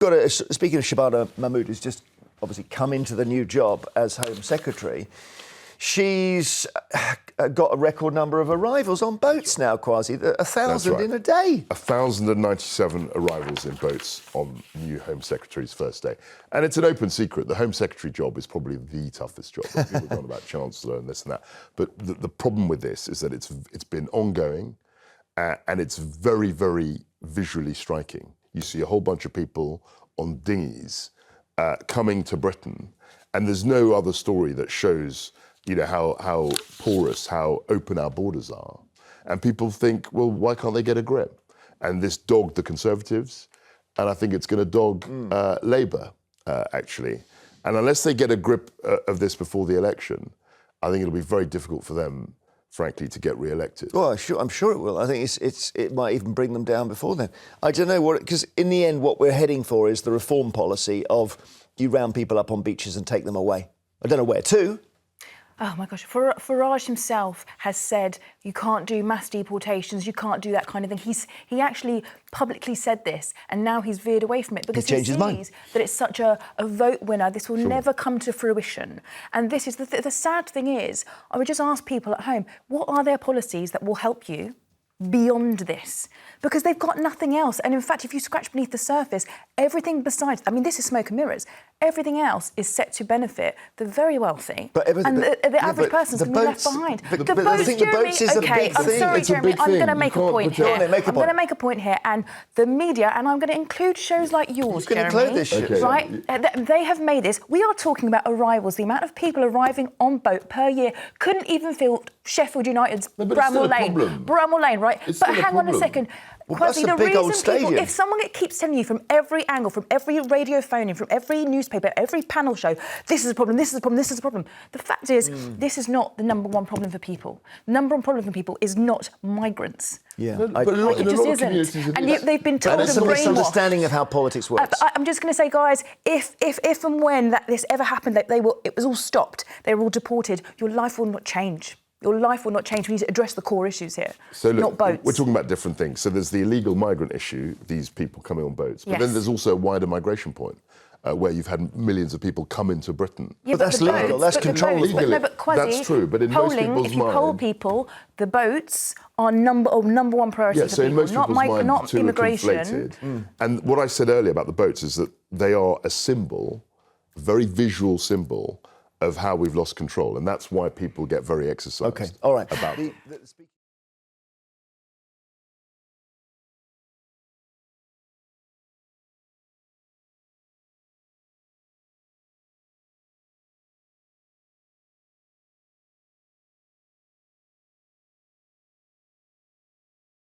Speaking of Shabana Mahmood, who's just obviously come into the new job as Home Secretary, she's got a record number of arrivals on boats now, Kwasi. 1,000 right. in a day. 1,097 arrivals in boats on new Home Secretary's first day. And it's an open secret. The Home Secretary job is probably the toughest job. People have gone about Chancellor and this and that. But the problem with this is that it's been ongoing and it's very, very visually striking. You see a whole bunch of people on dinghies coming to Britain, and there's no other story that shows, you know, how porous, how open our borders are. And people think, well, why can't they get a grip? And this dogged the Conservatives, and I think it's going to dog Labour, actually. And unless they get a grip of this before the election, I think it'll be very difficult for them, frankly, to get re-elected. Well, I'm sure it will. I think it might even bring them down before then. I don't know because in the end, what we're heading for is the reform policy of you round people up on beaches and take them away. I don't know where to. Oh my gosh, Farage himself has said you can't do mass deportations, you can't do that kind of thing. He actually publicly said this, and now he's veered away from it because he sees that it's such a vote winner. This will never come to fruition. And this is the sad thing is, I would just ask people at home, what are their policies that will help you beyond this? Because they've got nothing else. And in fact, if you scratch beneath the surface, everything besides, I mean, this is smoke and mirrors. Everything else is set to benefit the very wealthy. And the average person's going to be left behind. The boats, Jeremy, OK, I'm sorry, Jeremy, I'm going to make a point here. I'm going to make a point here. And the media, and I'm going to include shows like yours, Jeremy, right? They have made this. We are talking about arrivals. The amount of people arriving on boat per year couldn't even fill Sheffield United's Bramall Lane, right? But hang on a second. That's a big old stadium. If someone keeps telling you from every angle, from every radio phone, from every newspaper, every panel show, this is a problem, this is a problem, this is a problem. The fact is, this is not the number one problem for people. The number one problem for people is not migrants. Yeah, but it just isn't. And they've been told and brainwashed. There's a misunderstanding of how politics works. I'm just going to say, guys, if and when this ever happened, it was all stopped, they were all deported, your life will not change. Your life will not change. We need to address the core issues here, so look, not boats. We're talking about different things. So there's the illegal migrant issue, these people coming on boats. But then there's also a wider migration point, where you've had millions of people come into Britain. Yeah, but that's legal, that's controlled. That's true, but in most people's mind... If you poll people, the boats are number one priority for people. In most people's mind, not immigration. And what I said earlier about the boats is that they are a symbol, a very visual symbol, of how we've lost control, and that's why people get very exercised. Okay, all right. About